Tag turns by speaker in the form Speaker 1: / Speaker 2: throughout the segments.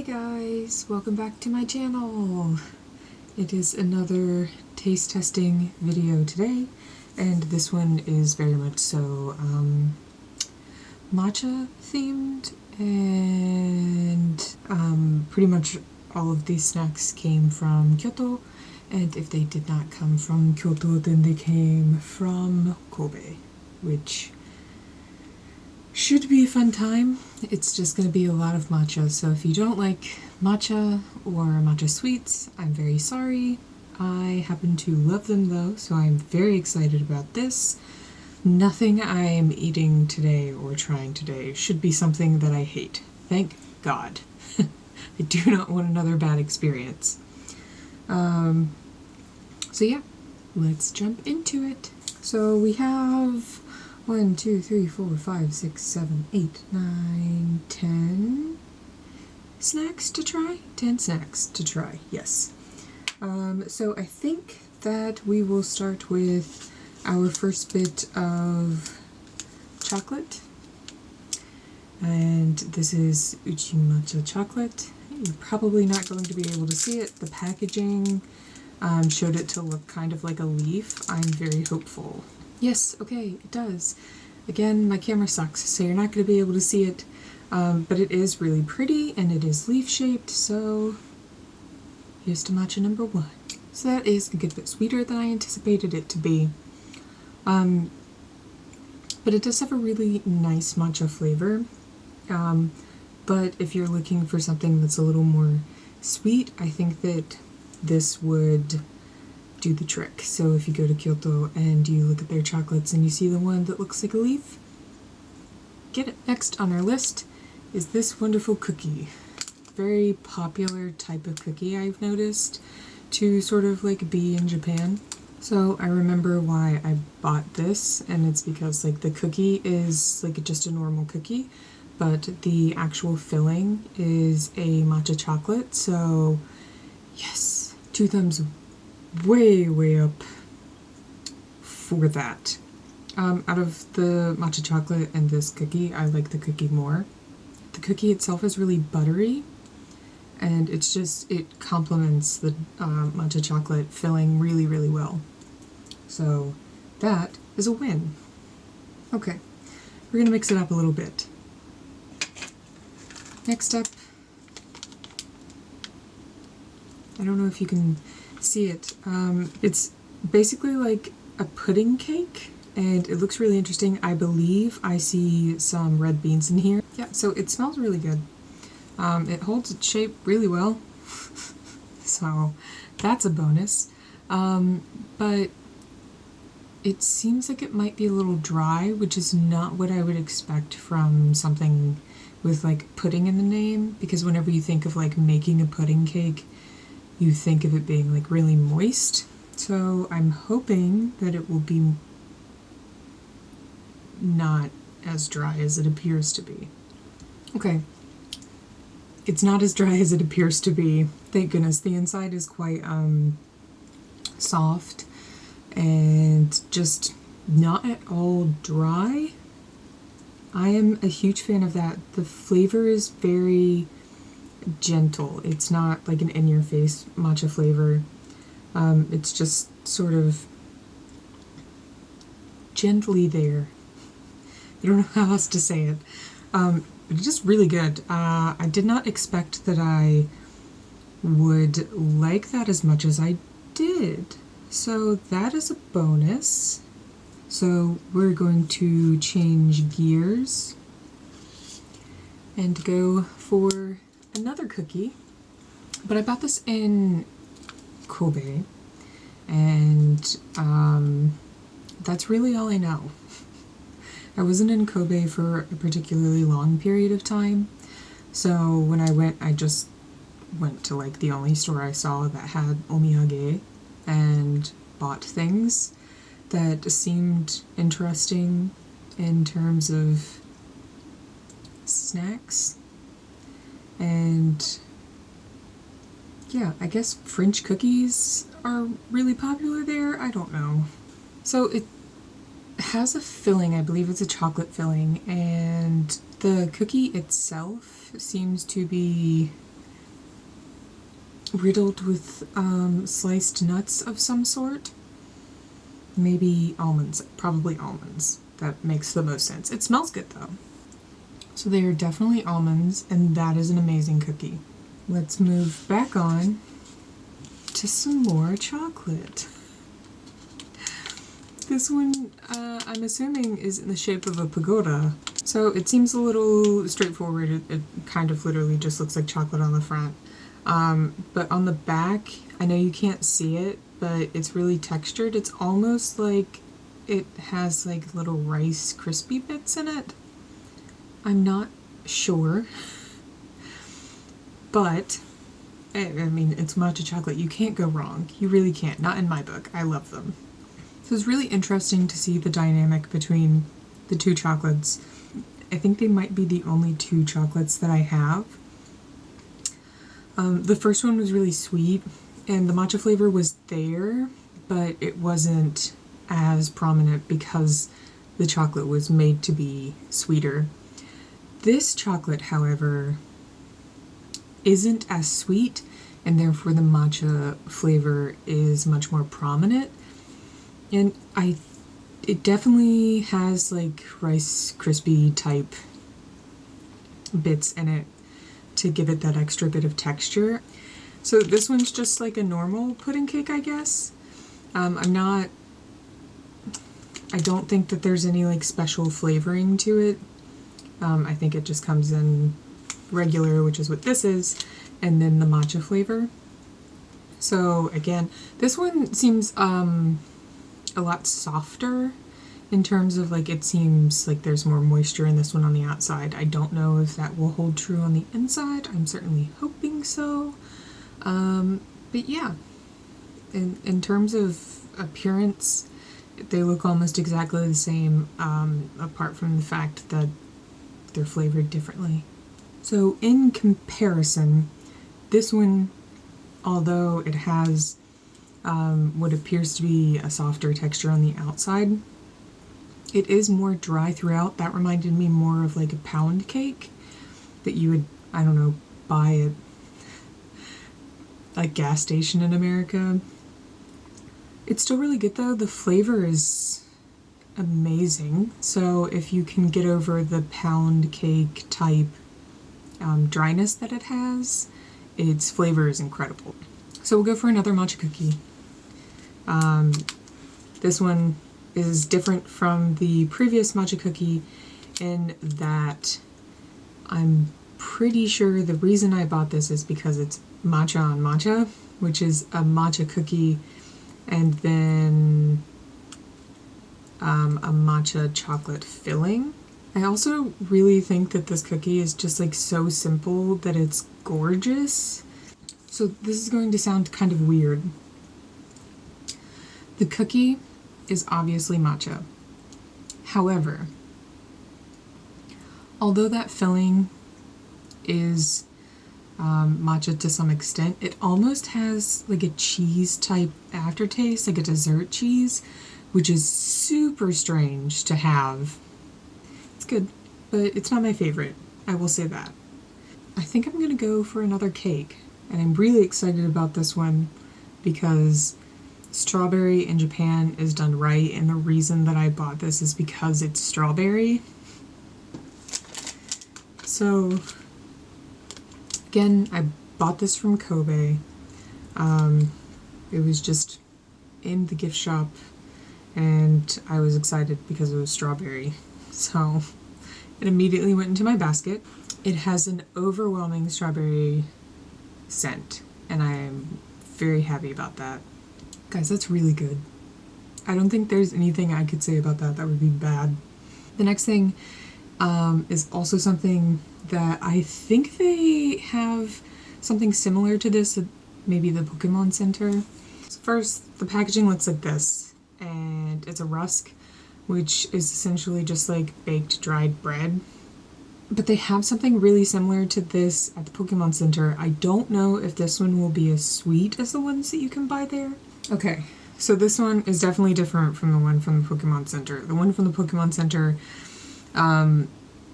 Speaker 1: Hey guys, welcome back to my channel. It is another taste testing video today, and this one is very much so matcha themed, and pretty much all of these snacks came from Kyoto, and if they did not come from Kyoto, then they came from Kobe, which should be a fun time. It's just going to be a lot of matcha, so if you don't like matcha or matcha sweets, I'm very sorry. I happen to love them though, so I'm very excited about this. Nothing I'm eating today or trying today should be something that I hate. Thank God. I do not want another bad experience. So yeah, let's jump into it. So we have 1, 2, 3, 4, 5, 6, 7, 8, 9, 10 snacks to try? 10 snacks to try, yes. So I think that we will start with our first bit of chocolate. And this is Uchi Matcha chocolate. You're probably not going to be able to see it. The packaging showed it to look kind of like a leaf. I'm very hopeful. Yes, okay, it does. Again, my camera sucks, so you're not going to be able to see it, but it is really pretty, and it is leaf-shaped, so here's to matcha number 1. So that is a good bit sweeter than I anticipated it to be, but it does have a really nice matcha flavor, but if you're looking for something that's a little more sweet, I think that this would do the trick. So if you go to Kyoto and you look at their chocolates and you see the one that looks like a leaf, get it. Next on our list is this wonderful cookie. Very popular type of cookie, I've noticed, to sort of like be in Japan. So I remember why I bought this, and it's because like the cookie is like just a normal cookie, but the actual filling is a matcha chocolate. So yes, 2 thumbs way up for that. Out of the matcha chocolate and this cookie, I like the cookie more. The cookie itself is really buttery, and it complements the matcha chocolate filling really well. So that is a win. Okay, we're gonna mix it up a little bit. Next up, I don't know if you can see it. It's basically like a pudding cake, and it looks really interesting. I believe I see some red beans in here. Yeah, so it smells really good. It holds its shape really well, so that's a bonus. But it seems like it might be a little dry, which is not what I would expect from something with like pudding in the name, because whenever you think of like making a pudding cake, you think of it being like really moist. So I'm hoping that it will be not as dry as it appears to be. Okay, it's not as dry as it appears to be. Thank goodness. The inside is quite soft and just not at all dry. I am a huge fan of that. The flavor is very gentle. It's not like an in-your-face matcha flavor. It's just sort of gently there. I don't know how else to say it. But it's just really good. I did not expect that I would like that as much as I did. So that is a bonus. So we're going to change gears and go for another cookie, but I bought this in Kobe, and that's really all I know. I wasn't in Kobe for a particularly long period of time, so when I went, I just went to like the only store I saw that had omiyage and bought things that seemed interesting in terms of snacks. And yeah, I guess French cookies are really popular there. I don't know. So it has a filling, I believe it's a chocolate filling, and the cookie itself seems to be riddled with sliced nuts of some sort. Maybe almonds, probably almonds. That makes the most sense. It smells good though. So they are definitely almonds, and that is an amazing cookie. Let's move back on to some more chocolate. This one, I'm assuming, is in the shape of a pagoda. So it seems a little straightforward. It kind of literally just looks like chocolate on the front. But on the back, I know you can't see it, but it's really textured. It's almost like it has like little Rice Krispie bits in it. I'm not sure. But, I mean, it's matcha chocolate. You can't go wrong. You really can't. Not in my book. I love them. So it's really interesting to see the dynamic between the two chocolates. I think they might be the only two chocolates that I have. The first one was really sweet, and the matcha flavor was there, but it wasn't as prominent because the chocolate was made to be sweeter. This chocolate, however, isn't as sweet, and therefore the matcha flavor is much more prominent. And it definitely has like Rice Krispie type bits in it to give it that extra bit of texture. So this one's just like a normal pudding cake, I guess. I don't think that there's any like special flavoring to it. I think it just comes in regular, which is what this is, and then the matcha flavor. So again, this one seems a lot softer in terms of like, it seems like there's more moisture in this one on the outside. I don't know if that will hold true on the inside. I'm certainly hoping so. But yeah, in terms of appearance, they look almost exactly the same, apart from the fact that they're flavored differently. So in comparison, this one, although it has what appears to be a softer texture on the outside, it is more dry throughout. That reminded me more of like a pound cake that you would, I don't know, buy at a gas station in America. It's still really good though. The flavor is amazing. So if you can get over the pound cake type dryness that it has, its flavor is incredible. So we'll go for another matcha cookie. This one is different from the previous matcha cookie in that I'm pretty sure the reason I bought this is because it's matcha on matcha, which is a matcha cookie and then a matcha chocolate filling. I also really think that this cookie is just like so simple that it's gorgeous. So this is going to sound kind of weird. The cookie is obviously matcha. However, although that filling is matcha to some extent, it almost has like a cheese type aftertaste, like a dessert cheese, which is super strange to have. It's good, but it's not my favorite. I will say that. I think I'm gonna go for another cake, and I'm really excited about this one because strawberry in Japan is done right, and the reason that I bought this is because it's strawberry. So again, I bought this from Kobe. It was just in the gift shop and I was excited because it was strawberry. So it immediately went into my basket. It has an overwhelming strawberry scent and I am very happy about that. Guys, that's really good. I don't think there's anything I could say about that that would be bad. The next thing is also something that I think they have something similar to this at maybe the Pokemon Center. So first, the packaging looks like this, and it's a rusk, which is essentially just like baked dried bread. But they have something really similar to this at the Pokemon Center. I don't know if this one will be as sweet as the ones that you can buy there. Okay, so this one is definitely different from the one from the Pokemon Center. The one from the Pokemon Center,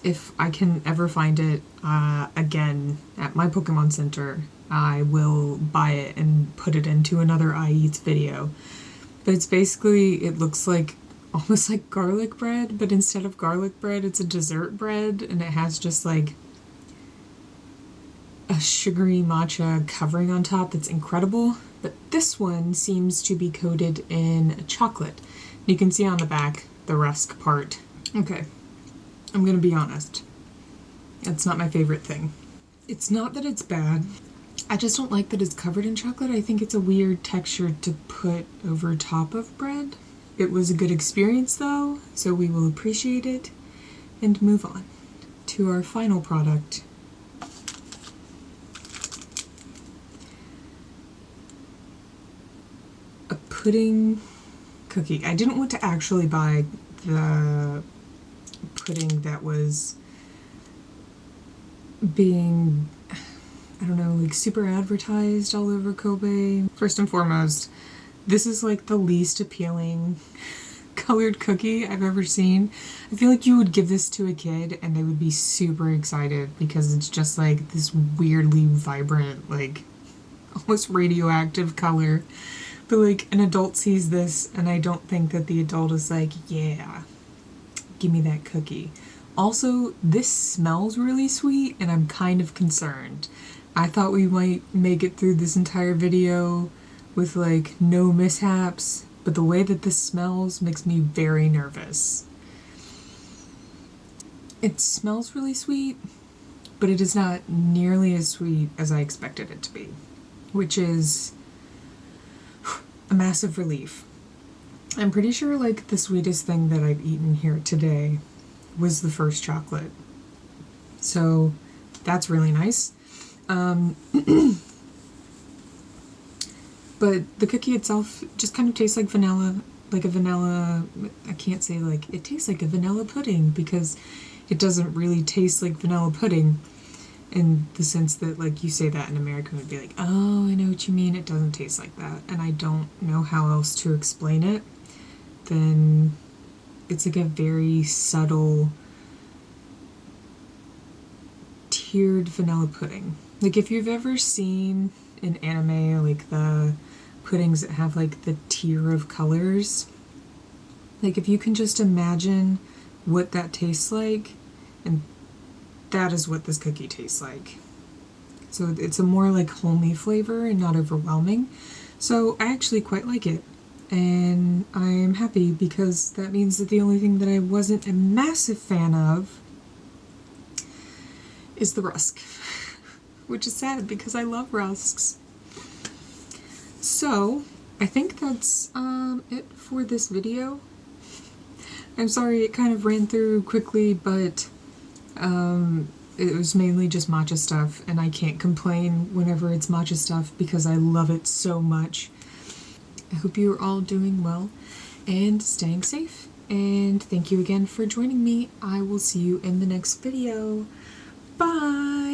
Speaker 1: if I can ever find it, again at my Pokemon Center. I will buy it and put it into another I Eats video. But it's basically, it looks like almost like garlic bread, but instead of garlic bread, it's a dessert bread, and it has just like a sugary matcha covering on top that's incredible. But this one seems to be coated in chocolate. You can see on the back the rusk part. Okay, I'm gonna be honest. It's not my favorite thing. It's not that it's bad. I just don't like that it's covered in chocolate. I think it's a weird texture to put over top of bread. It was a good experience though, so we will appreciate it and move on to our final product. A pudding cookie. I didn't want to actually buy the pudding that was being, I don't know, like super advertised all over Kobe. First and foremost, this is like the least appealing colored cookie I've ever seen. I feel like you would give this to a kid and they would be super excited because it's just like this weirdly vibrant, like almost radioactive color. But like an adult sees this and I don't think that the adult is like, yeah, give me that cookie. Also, this smells really sweet and I'm kind of concerned. I thought we might make it through this entire video with like no mishaps, but the way that this smells makes me very nervous. It smells really sweet, but it is not nearly as sweet as I expected it to be, which is a massive relief. I'm pretty sure like the sweetest thing that I've eaten here today was the first chocolate. So that's really nice. But the cookie itself just kind of tastes like vanilla, like a vanilla, I can't say like, it tastes like a vanilla pudding because it doesn't really taste like vanilla pudding in the sense that like you say that in America would be like, oh, I know what you mean, it doesn't taste like that. And I don't know how else to explain it. Then it's like a very subtle tiered vanilla pudding. Like if you've ever seen in anime like the puddings that have like the tier of colors, like if you can just imagine what that tastes like, and that is what this cookie tastes like. So it's a more like homey flavor and not overwhelming. So I actually quite like it. And I'm happy because that means that the only thing that I wasn't a massive fan of is the rusk. Which is sad because I love rusks. So, I think that's it for this video. I'm sorry it kind of ran through quickly, but it was mainly just matcha stuff, and I can't complain whenever it's matcha stuff because I love it so much. I hope you are all doing well and staying safe, and thank you again for joining me. I will see you in the next video. Bye!